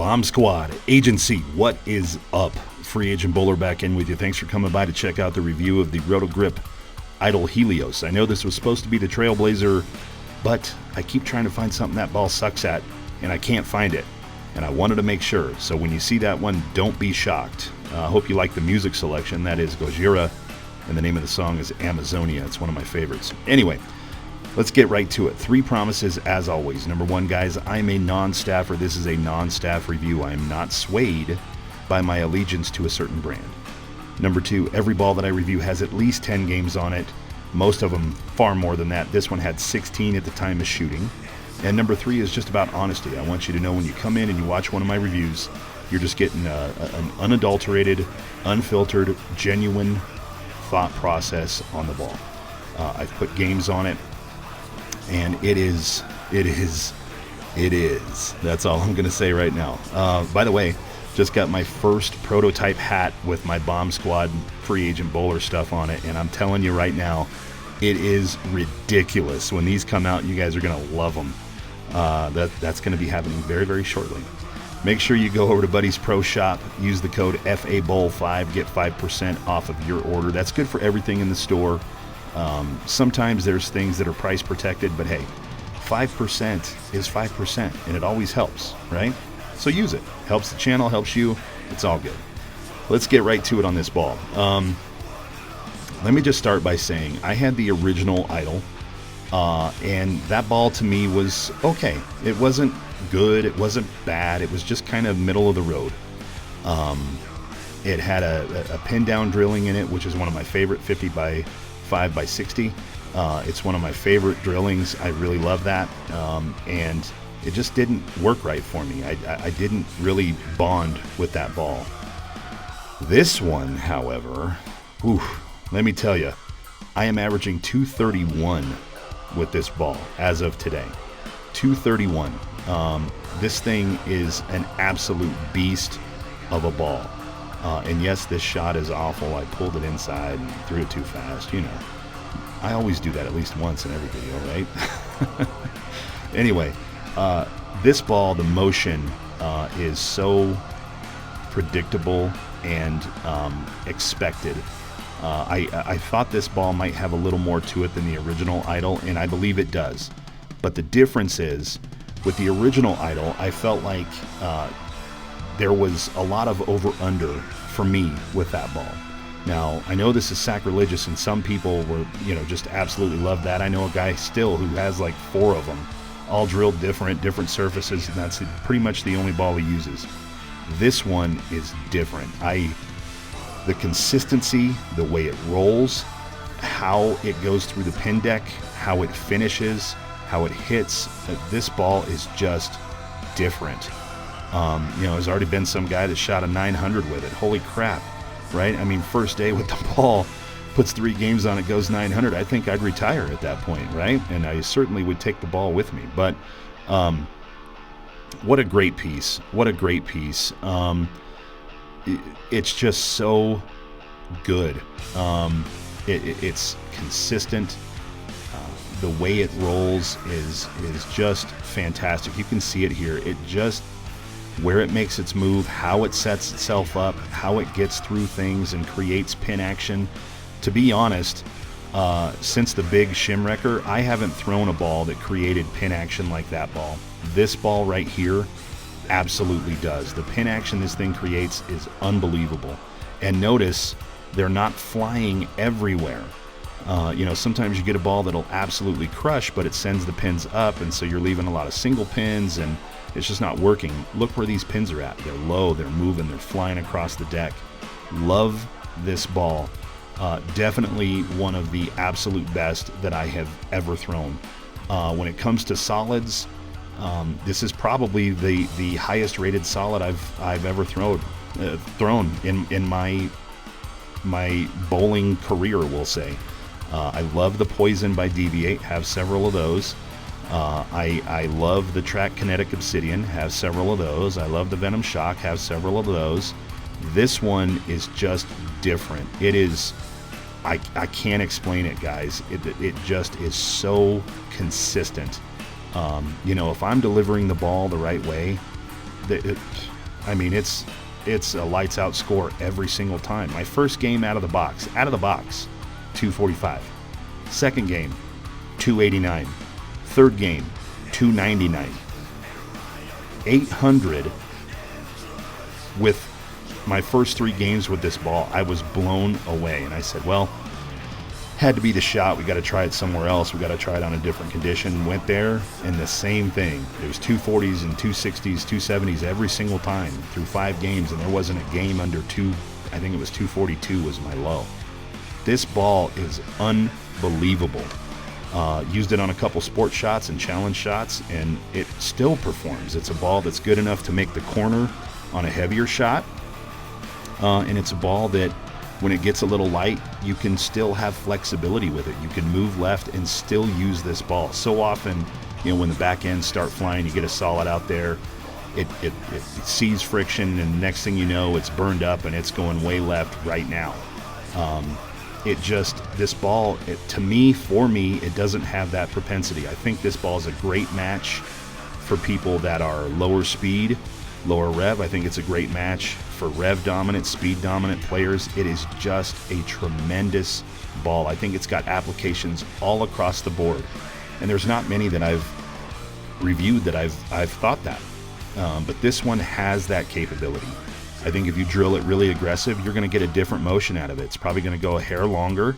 Bomb Squad, Agency, what is up? Free Agent Bowler back in with you. Thanks for coming by to check out the review of the Roto-Grip Idol Helios. I know this was supposed to be the Trailblazer, but I keep trying to find something that ball sucks at, and I can't find it. And I wanted to make sure. So when you see that one, don't be shocked. I hope you like the music selection. That is Gojira, and the name of the song is Amazonia. It's one of my favorites. Anyway, let's get right to it. 3 promises as always. Number 1, guys, I'm a non-staffer. This is a non-staff review. I am not swayed by my allegiance to a certain brand. Number 2, every ball that I review has at least 10 games on it. Most of them far more than that. This one had 16 at the time of shooting. And number 3 is just about honesty. I want you to know when you come in and you watch one of my reviews, you're just getting an unadulterated, unfiltered, genuine thought process on the ball. I've put games on it, and it is. That's all I'm going to say right now. By the way, just got my first prototype hat with my Bomb Squad free agent bowler stuff on it, and I'm telling you right now, it is ridiculous. When these come out, you guys are going to love them. That's going to be happening very, very shortly. Make sure you go over to Buddy's Pro Shop, use the code FABOWL5, get 5% off of your order. That's good for everything in the store. Sometimes there's things that are price protected, but hey, 5% is 5%, and it always helps, right? So use it. Helps the channel, helps you. It's all good. Let's get right to it on this ball. Let me just start by saying I had the original Idol, and that ball to me was okay. It wasn't good. It wasn't bad. It was just kind of middle of the road. It had a pin down drilling in it, which is one of my favorite, 50 by 5 by 60. It's one of my favorite drillings. I really love that. And it just didn't work right for me. I didn't really bond with that ball. This one, however, let me tell you, I am averaging 231 with this ball as of today. 231. This thing is an absolute beast of a ball. And yes, this shot is awful. I pulled it inside and threw it too fast. You know, I always do that at least once in every video, right? Anyway, this ball, the motion is so predictable and expected. I thought this ball might have a little more to it than the original Idol, and I believe it does. But the difference is, with the original Idol, I felt like there was a lot of over-under for me with that ball. Now, I know this is sacrilegious, and some people were, just absolutely love that. I know a guy still who has like 4 of them, all drilled different surfaces, and that's pretty much the only ball he uses. This one is different. The consistency, the way it rolls, how it goes through the pin deck, how it finishes, how it hits, this ball is just different. There's already been some guy that shot a 900 with it. Holy crap, right? I mean, first day with the ball, puts 3 games on it, goes 900. I think I'd retire at that point, right? And I certainly would take the ball with me. But what a great piece. What a great piece. It's just so good. It's consistent. The way it rolls is just fantastic. You can see it here. It just, where it makes its move, how it sets itself up, how it gets through things and creates pin action. To be honest, since the big Shimwrecker, I haven't thrown a ball that created pin action like that ball. This ball right here absolutely does. The pin action this thing creates is unbelievable. And notice, they're not flying everywhere. Sometimes you get a ball that'll absolutely crush, but it sends the pins up, and so you're leaving a lot of single pins, and it's just not working. Look where these pins are at. They're low, they're moving, they're flying across the deck. Love this ball. Definitely one of the absolute best that I have ever thrown. When it comes to solids, this is probably the highest rated solid I've ever thrown in my bowling career, we'll say. I love the Poison by Deviate, have several of those. I love the Track Kinetic Obsidian, have several of those. I love the Venom Shock, have several of those. This one is just different. It is, I can't explain it, guys. It just is so consistent. If I'm delivering the ball the right way, I mean, it's a lights out score every single time. My first game out of the box, 245. Second game, 289. Third game, 299. 800 with my first 3 games with this ball. I was blown away, and I said, well, had to be the shot. We got to try it somewhere else. We got to try it on a different condition. Went there, and the same thing. It was 240s and 260s, 270s every single time through 5 games, and there wasn't a game under 2. I think it was 242 was my low. This ball is unbelievable. Used it on a couple sport shots and challenge shots, and it still performs. It's a ball that's good enough to make the corner on a heavier shot, and it's a ball that when it gets a little light, you can still have flexibility with it. You can move left and still use this ball. So often, when the back ends start flying, you get a solid out there, it sees friction, and next thing you know, it's burned up and it's going way left right now. This ball, to me, for me, it doesn't have that propensity. I think this ball is a great match for people that are lower speed, lower rev. I think it's a great match for rev dominant, speed dominant players. It is just a tremendous ball. I think it's got applications all across the board, and there's not many that I've reviewed that I've thought that, but this one has that capability. I think if you drill it really aggressive, you're going to get a different motion out of it. It's probably going to go a hair longer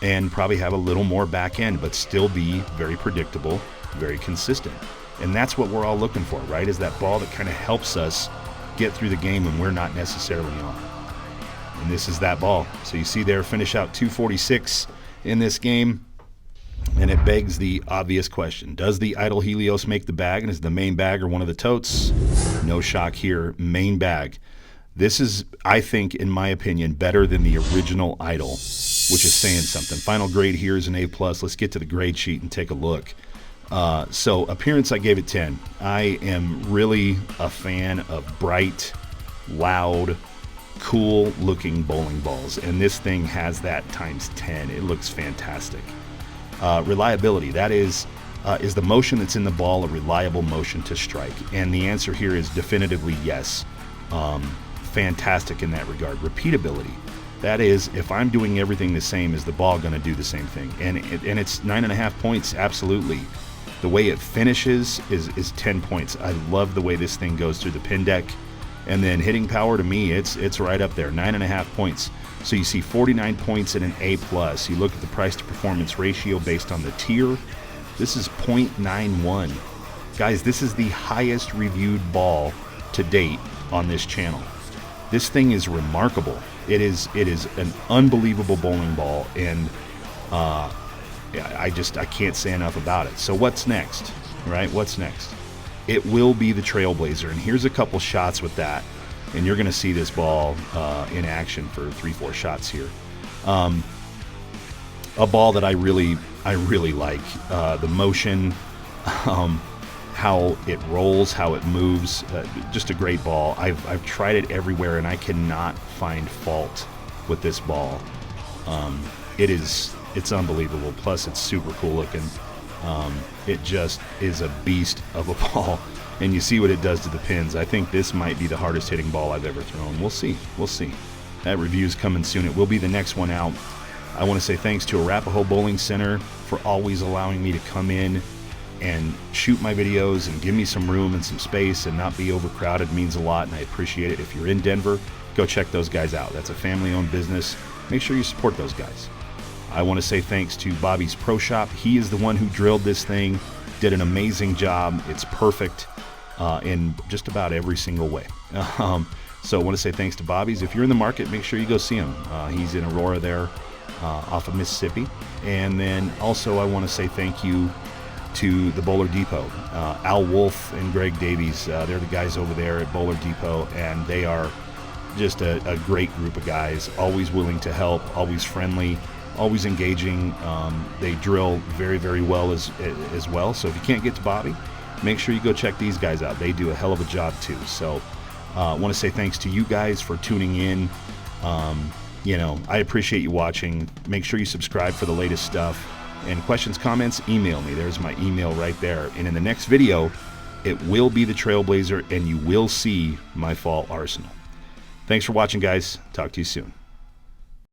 and probably have a little more back end, but still be very predictable, very consistent. And that's what we're all looking for, right? Is that ball that kind of helps us get through the game when we're not necessarily on. And this is that ball. So you see there, finish out 246 in this game. And it begs the obvious question. Does the Idol Helios make the bag? And is the main bag or one of the totes? No shock here, main bag. This is, I think, in my opinion, better than the original Idol, which is saying something. Final grade here is an A+. Let's get to the grade sheet and take a look. So appearance, I gave it 10. I am really a fan of bright, loud, cool looking bowling balls, and this thing has that times 10. It looks fantastic. Reliability, that is the motion that's in the ball a reliable motion to strike? And the answer here is definitively yes. Fantastic in that regard. Repeatability, that is, if I'm doing everything the same, is the ball going to do the same thing? And it's 9.5 points, absolutely. The way it finishes is 10 points. I love the way this thing goes through the pin deck. And then hitting power, to me, it's right up there, 9.5 points. So you see 49 points in an A+. You look at the price to performance ratio based on the tier. This is 0.91. Guys, this is the highest reviewed ball to date on this channel. This thing is remarkable. It is an unbelievable bowling ball, and I can't say enough about it. So what's next, right? What's next? It will be the Trailblazer, and here's a couple shots with that, and you're going to see this ball in action for 3-4 shots here. A ball that I really like, the motion, how it rolls, how it moves, just a great ball. I've tried it everywhere, and I cannot find fault with this ball. It's unbelievable. Plus, it's super cool looking. It just is a beast of a ball, and you see what it does to the pins. I think this might be the hardest hitting ball I've ever thrown. We'll see. That review's coming soon. It will be the next one out. I want to say thanks to Arapahoe Bowling Center for always allowing me to come in and shoot my videos and give me some room and some space and not be overcrowded. It means a lot, and I appreciate it. If you're in Denver, go check those guys out. That's a family-owned business. Make sure you support those guys. I want to say thanks to Bobby's Pro Shop. He is the one who drilled this thing, did an amazing job. It's perfect in just about every single way. So I want to say thanks to Bobby's. If you're in the market, make sure you go see him. He's in Aurora there off of Mississippi. And then also I want to say thank you to the Bowler Depot. Al Wolf and Greg Davies, they're the guys over there at Bowler Depot, and they are just a great group of guys, always willing to help, always friendly, always engaging. They drill very, very well as well. So if you can't get to Bobby, make sure you go check these guys out. They do a hell of a job too. So I want to say thanks to you guys for tuning in. I appreciate you watching. Make sure you subscribe for the latest stuff. And questions, comments, email me. There's my email right there. And in the next video, It will be the Trailblazer, and you will see my fall arsenal. Thanks for watching, guys. Talk to you soon.